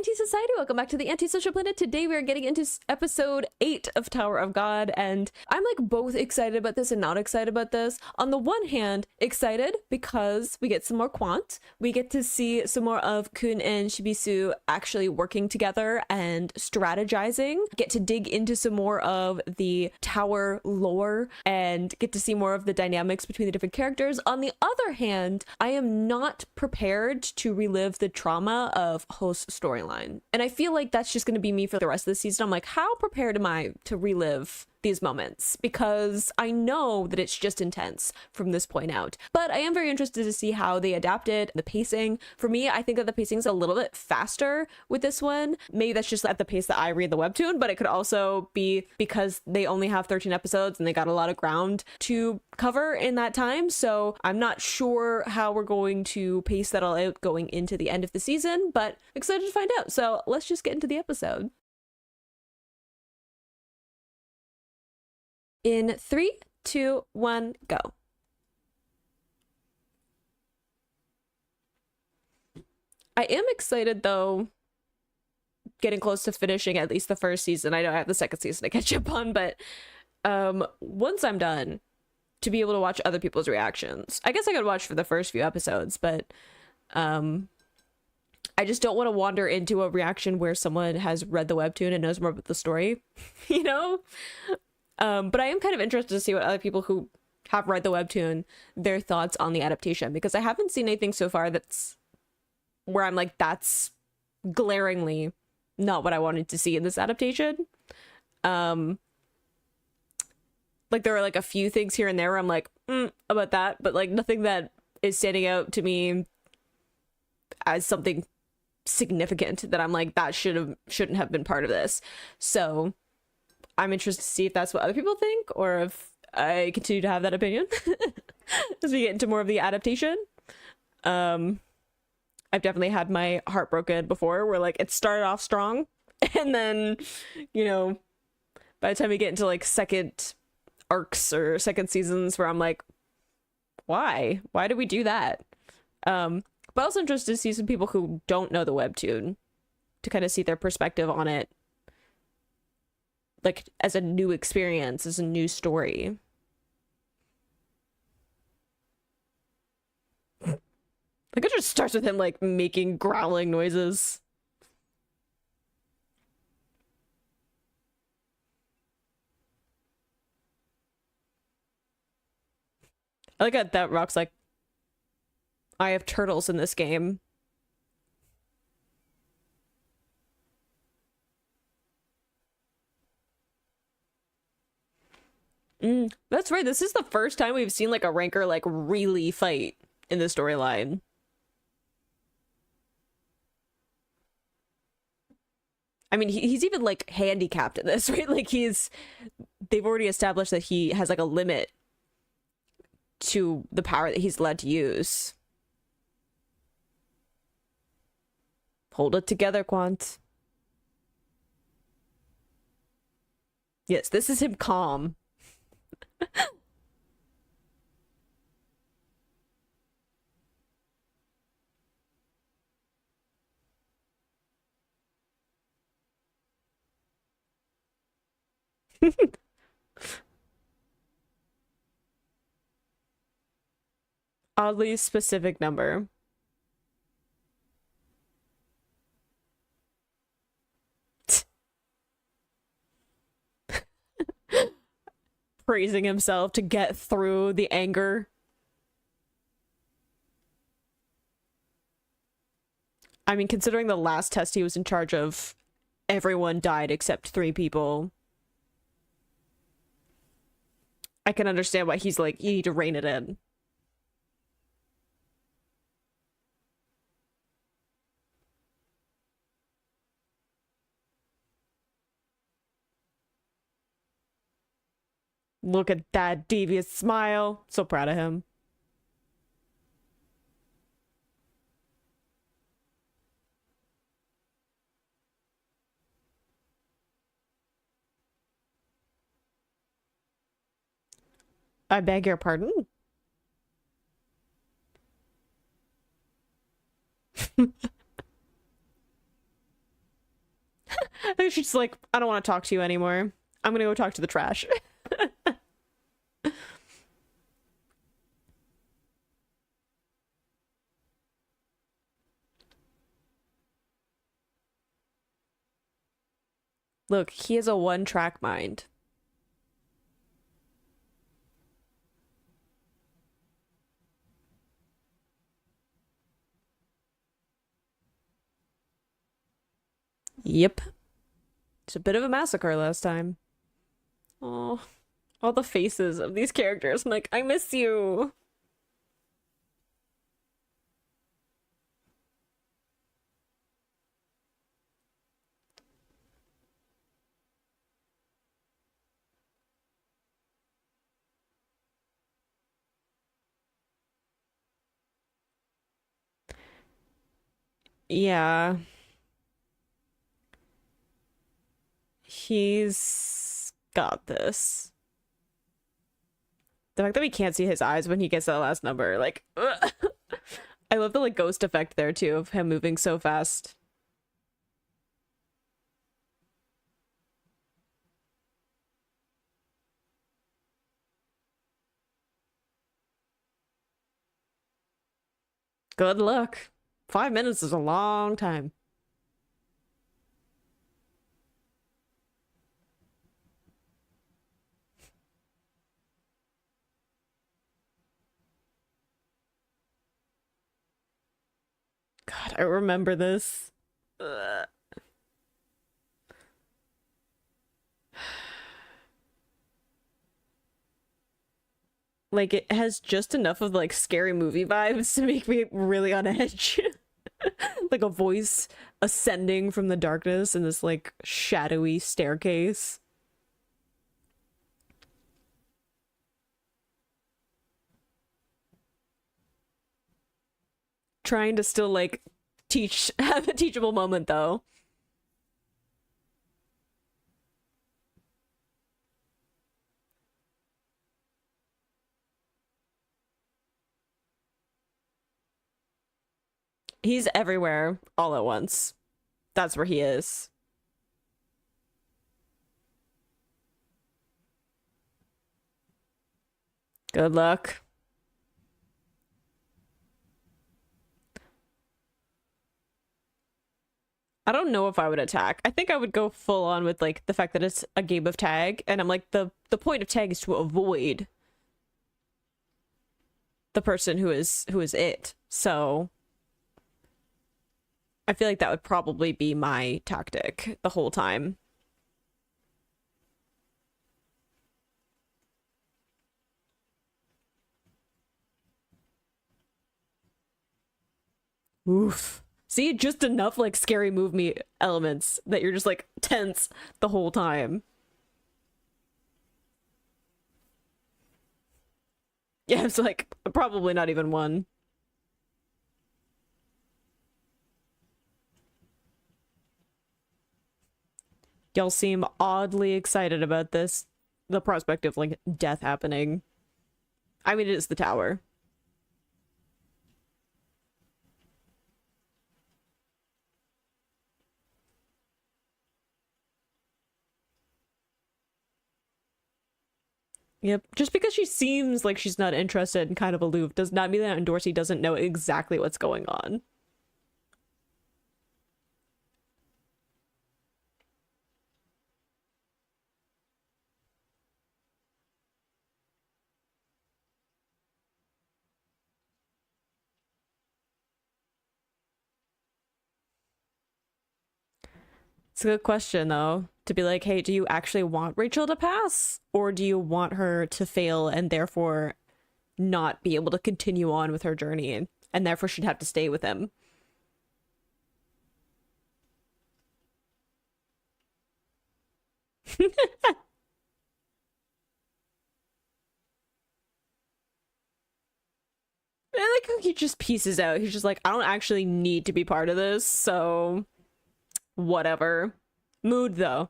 Anti-Society, welcome back to the Anti-Social Planet. Today we are getting into episode 8 of Tower of God, and I'm like both excited about this and not excited about this. On the one hand, excited because we get some more Quant. We get to see some more of Kun and Shibisu actually working together and strategizing. Get to dig into some more of the Tower lore and get to see more of the dynamics between the different characters. On the other hand, I am not prepared to relive the trauma of Host's storyline. And I feel like that's just going to be me for the rest of the season. I'm like, how prepared am I to relive these moments? Because I know that it's just intense from this point out. But I am very interested to see how they adapted the pacing. For me, I think that the pacing is a little bit faster with this one. Maybe that's just at the pace that I read the webtoon, but it could also be because they only have 13 episodes and they got a lot of ground to cover in that time. So I'm not sure how we're going to pace that all out going into the end of the season, but excited to find out. So let's just get into the episode. In 3, 2, 1, go. I am excited though, getting close to finishing at least the first season. I know I have the second season to catch up on, but once I'm done, to be able to watch other people's reactions. I guess I could watch for the first few episodes, but I just don't want to wander into a reaction where someone has read the webtoon and knows more about the story, you know? But I am kind of interested to see what other people who have read the webtoon, their thoughts on the adaptation, because I haven't seen anything so far that's where I'm like, that's glaringly not what I wanted to see in this adaptation. Like there are like a few things here and there where I'm like, about that, but like nothing that is standing out to me as something significant that I'm like, that shouldn't have been part of this. So I'm interested to see if that's what other people think, or if I continue to have that opinion as we get into more of the adaptation. I've definitely had my heart broken before, where like it started off strong, and then, you know, by the time we get into like second arcs or second seasons, where I'm like, why did we do that? But also interested to see some people who don't know the webtoon, to kind of see their perspective on it, like as a new experience, as a new story. Like it just starts with him like making growling noises. I like that Rock's like, I have turtles in this game. That's right. This is the first time we've seen like a ranker like really fight in the storyline. I mean, he's even like handicapped in this, right? Like they've already established that he has like a limit to the power that he's allowed to use. Hold it together, Quant. Yes, this is him calm. Oddly specific number. Praising himself to get through the anger. I mean, considering the last test he was in charge of, everyone died except 3 people. I can understand why he's like, you need to rein it in. Look at that devious smile. So proud of him. I beg your pardon? I think she's like, I don't want to talk to you anymore. I'm gonna go talk to the trash. Look, he has a one-track mind. Yep. It's a bit of a massacre last time. Oh, all the faces of these characters. I'm like, I miss you. Yeah. He's got this. The fact that we can't see his eyes when he gets that last number, like, ugh. I love the like ghost effect there too of him moving so fast. Good luck. 5 minutes is a long time. God, I remember this. Ugh. Like it has just enough of like scary movie vibes to make me really on edge. Like a voice ascending from the darkness in this like shadowy staircase. Trying to still like teach have a teachable moment though. He's everywhere all at once. That's where he is. Good luck. I don't know if I would attack. I think I would go full on with like the fact that it's a game of tag, and I'm like the point of tag is to avoid the person who is it. So I feel like that would probably be my tactic the whole time. Oof. See, just enough like scary move me elements that you're just like tense the whole time. Yeah, it's like probably not even one. Y'all seem oddly excited about this. The prospect of like death happening. I mean, it is the tower. Yep. Just because she seems like she's not interested and kind of aloof does not mean that Dorsey doesn't know exactly what's going on. It's a good question, though, to be like, hey, do you actually want Rachel to pass? Or do you want her to fail and therefore not be able to continue on with her journey and therefore should have to stay with him? I like how he just pieces out. He's just like, I don't actually need to be part of this, so whatever. Mood, though.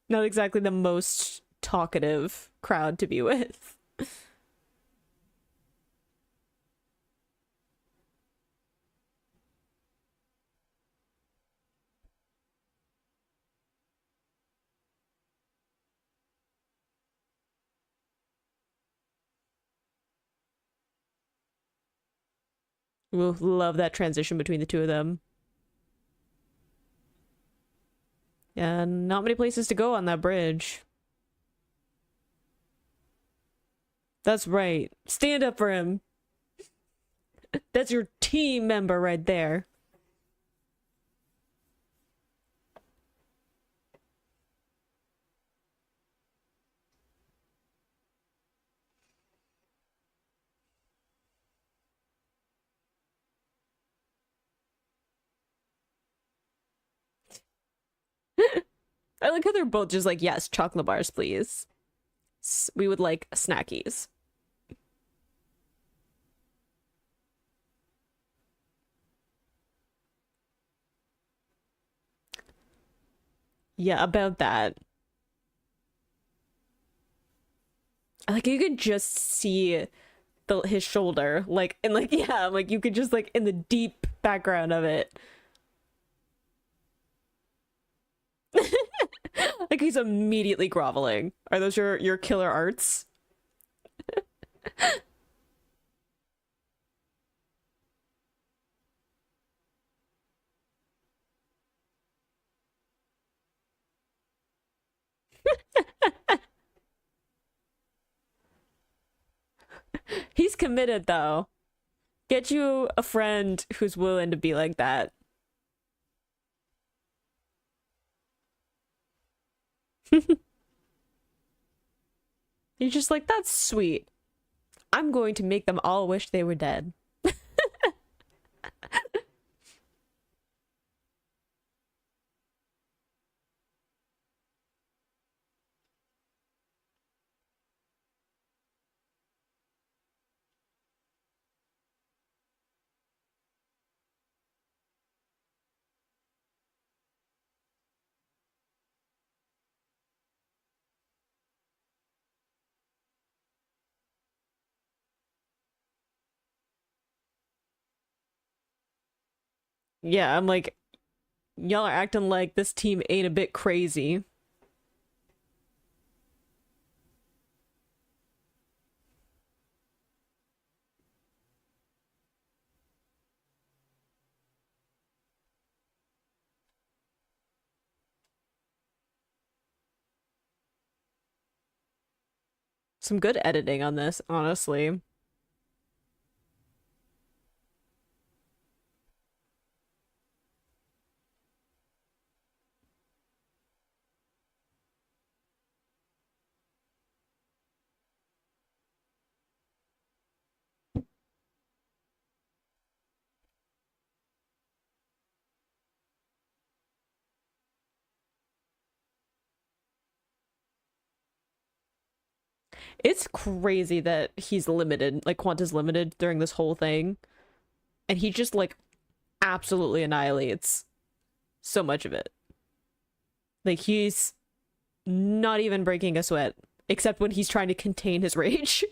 Not exactly the most talkative crowd to be with. Ooh, love that transition between the two of them. Yeah, not many places to go on that bridge. That's right. Stand up for him. That's your team member right there. I like how they're both just like, yes, chocolate bars, please. We would like snackies. Yeah, about that. Like you could just see his shoulder, like and like yeah, like you could just like in the deep background of it. Like he's immediately groveling. Are those your killer arts? He's committed though. Get you a friend who's willing to be like that. You're just like, that's sweet. I'm going to make them all wish they were dead. Yeah, I'm like, y'all are acting like this team ain't a bit crazy. Some good editing on this, honestly. It's crazy that he's limited, like Quanta's limited during this whole thing, and he just like absolutely annihilates so much of it. Like he's not even breaking a sweat, except when he's trying to contain his rage.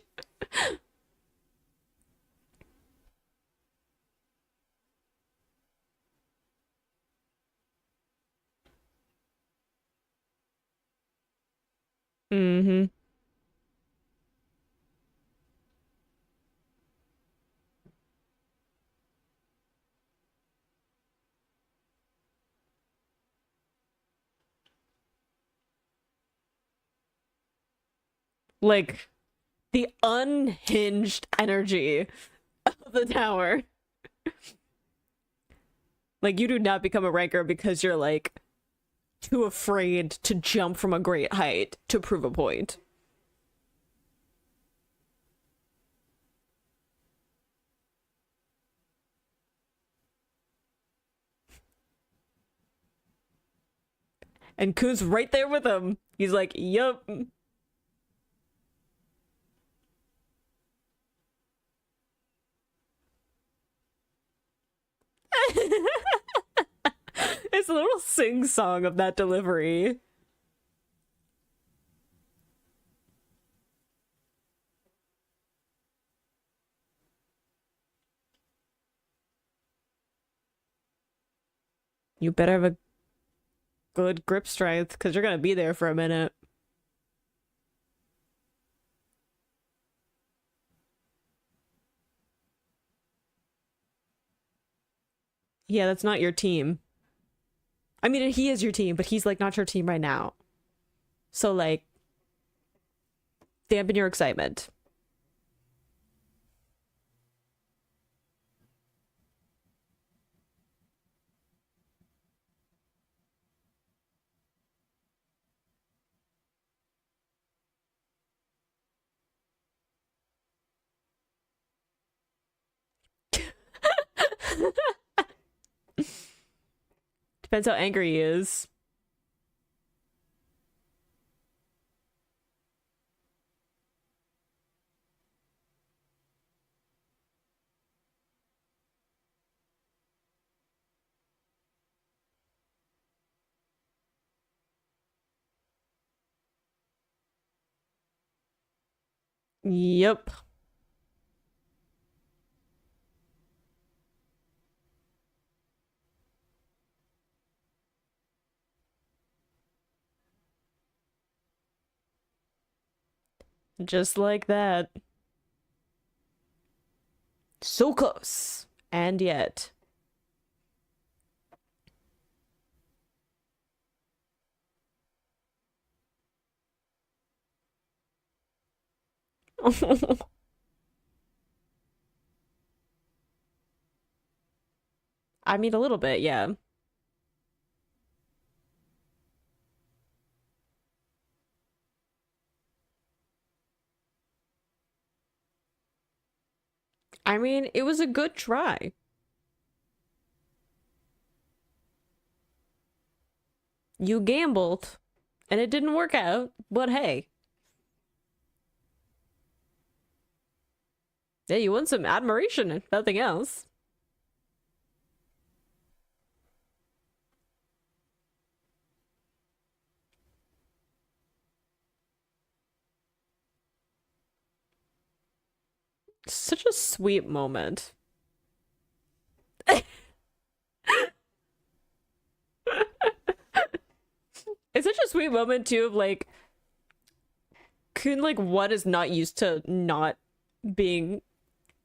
Mm-hmm. Like the unhinged energy of the tower. Like you do not become a ranker because you're like too afraid to jump from a great height to prove a point. And Kuhn's right there with him. He's like, yup. It's a little sing song of that delivery. You better have a good grip strength because you're gonna be there for a minute. Yeah, that's not your team. I mean, he is your team, but he's like not your team right now. So like, dampen your excitement. Depends how angry he is. Yep. Just like that. So close. And yet. I mean, a little bit, yeah. I mean, it was a good try. You gambled, and it didn't work out, but hey. Yeah, you won some admiration, if nothing else. Such a sweet moment. It's such a sweet moment too of like Kun like one is not used to not being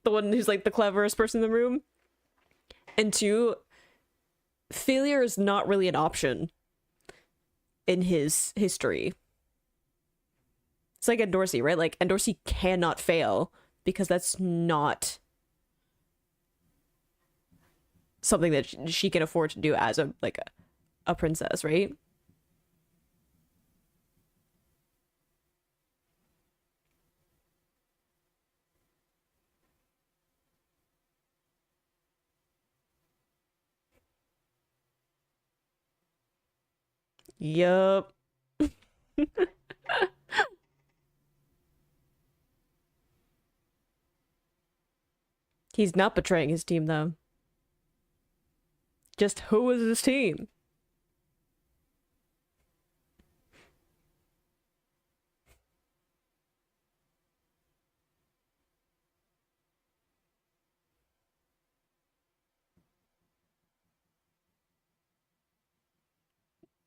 the one who's like the cleverest person in the room. And two, failure is not really an option in his history. It's like Endorsey, right? Like Endorsey cannot fail because that's not something that she can afford to do as a princess, right? Yup. He's not betraying his team though. Just who is his team?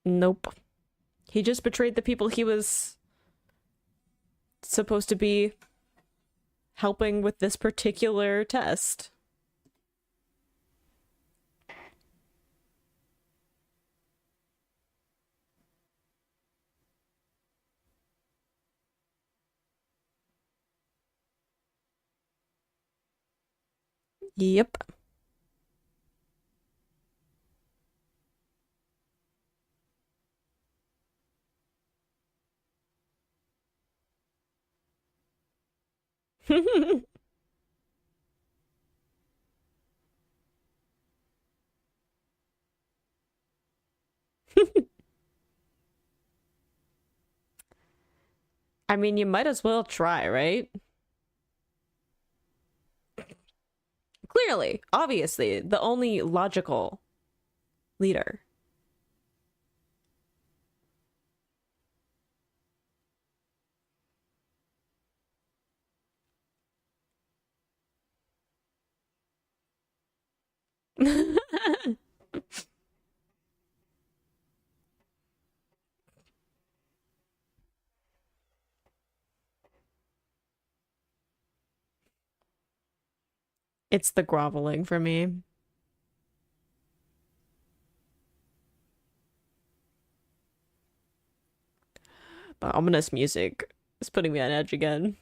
Nope. He just betrayed the people he was supposed to be helping with this particular test. Yep. I mean, you might as well try, right? Clearly, obviously, the only logical leader. It's the groveling for me. The ominous music is putting me on edge again.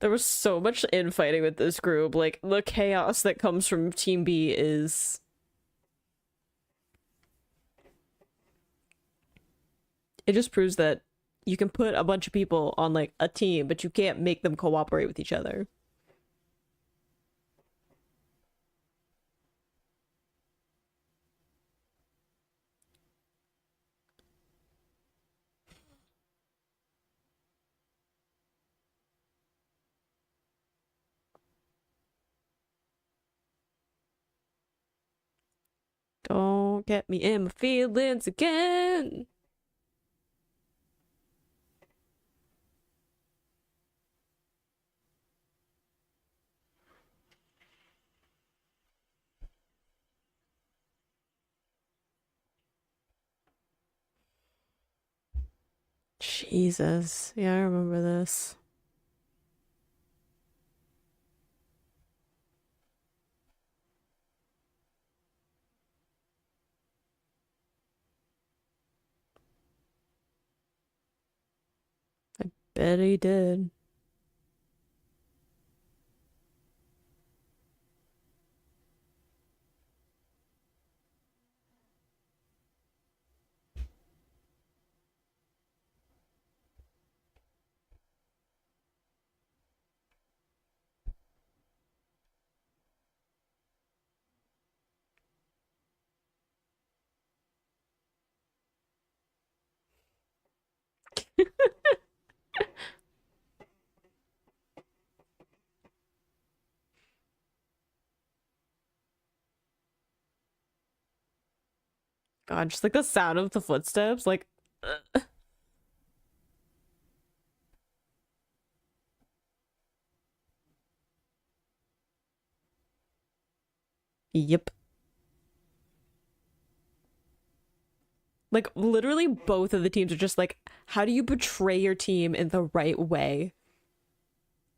There was so much infighting with this group. Like, the chaos that comes from Team B is... It just proves that you can put a bunch of people on, like, a team, but you can't make them cooperate with each other. Don't get me in my feelings again. Jesus. Yeah, I remember this. I bet he did. God, just like the sound of the footsteps, like... Yep. Like, literally both of the teams are just like, how do you betray your team in the right way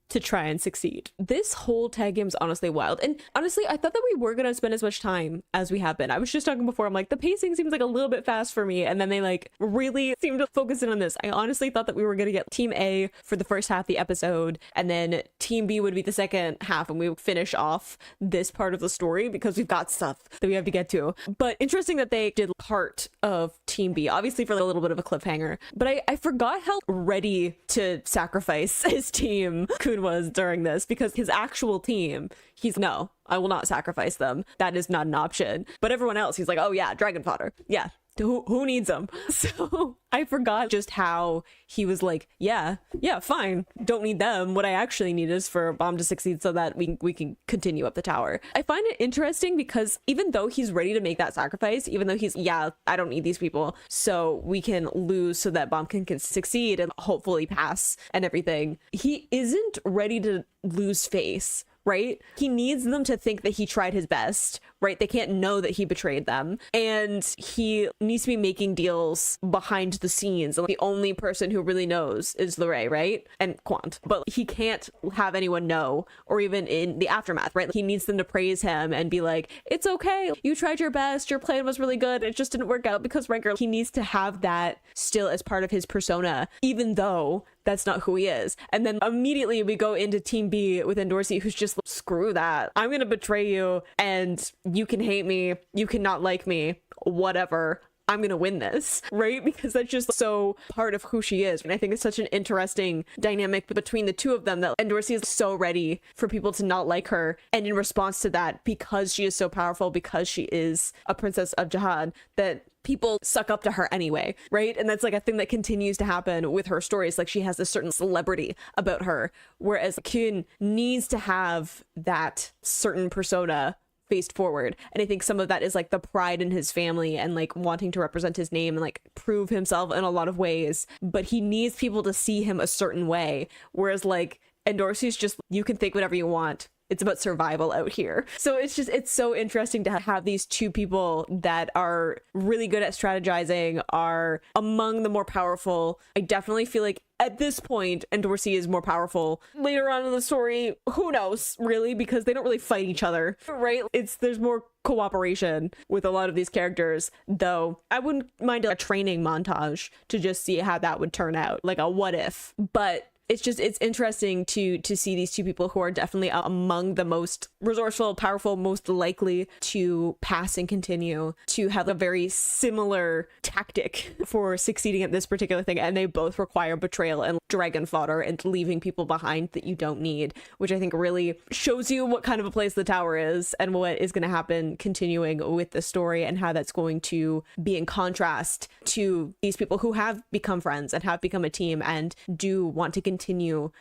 to try and succeed? This whole tag game is honestly wild. And honestly, I thought that we were gonna spend as much time as we have been. I was just talking before, I'm like, the pacing seems like a little bit fast for me, and then they like really seem to focus in on this. I honestly thought that we were gonna get Team A for the first half of the episode, and then Team B would be the second half, and we would finish off this part of the story because we've got stuff that we have to get to. But interesting that they did part of Team B, obviously for a little bit of a cliffhanger. But I forgot how ready to sacrifice his team Kun was during this, because his actual team, he's no, I will not sacrifice them. That is not an option. But everyone else, he's like, oh yeah, dragon fodder. Yeah. Who needs them? So I forgot just how he was like, yeah, fine. Don't need them. What I actually need is for Bomb to succeed so that we can continue up the tower. I find it interesting because even though he's ready to make that sacrifice, even though he's, yeah, I don't need these people, so we can lose so that Bomb can succeed and hopefully pass and everything, he isn't ready to lose face. Right? He needs them to think that he tried his best, right? They can't know that he betrayed them. And he needs to be making deals behind the scenes. And the only person who really knows is Lorray, right? And Quant. But he can't have anyone know, or even in the aftermath, right? He needs them to praise him and be like, it's okay. You tried your best. Your plan was really good. It just didn't work out because Ranker. He needs to have that still as part of his persona, even though that's not who he is. And then immediately we go into Team B with Endorsey, who's just like, screw that. I'm gonna betray you, and you can hate me, you cannot like me, whatever. I'm gonna win this, right? Because that's just so part of who she is. And I think it's such an interesting dynamic between the two of them, that Endorsey is so ready for people to not like her, and in response to that, because she is so powerful, because she is a princess of Jihad, that people suck up to her anyway, right? And that's like a thing that continues to happen with her stories. Like, she has a certain celebrity about her, whereas Kyun needs to have that certain persona faced forward. And I think some of that is like the pride in his family and like wanting to represent his name and like prove himself in a lot of ways, but he needs people to see him a certain way. Whereas like Endorsi's just, you can think whatever you want. It's about survival out here. So it's so interesting to have these two people that are really good at strategizing, are among the more powerful. I definitely feel like at this point, Endorsi is more powerful. Later on in the story, who knows, really, because they don't really fight each other, right? There's more cooperation with a lot of these characters, though I wouldn't mind a training montage to just see how that would turn out, like a what if. But it's interesting to see these two people who are definitely among the most resourceful, powerful, most likely to pass and continue, to have a very similar tactic for succeeding at this particular thing. And they both require betrayal and dragon fodder and leaving people behind that you don't need, which I think really shows you what kind of a place the tower is and what is going to happen continuing with the story, and how that's going to be in contrast to these people who have become friends and have become a team and do want to continue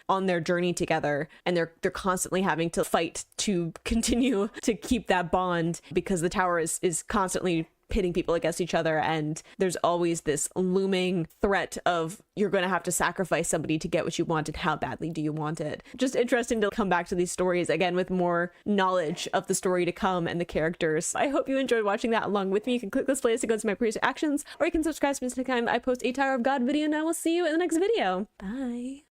on their journey together, and they're constantly having to fight to continue to keep that bond, because the tower is constantly pitting people against each other, and there's always this looming threat of you're going to have to sacrifice somebody to get what you want, and how badly do you want it. Just interesting to come back to these stories again with more knowledge of the story to come and the characters. I hope you enjoyed watching that along with me. You can click this playlist to go to my previous actions, or you can subscribe to me next time I post a Tower of God video, and I will see you in the next video. Bye.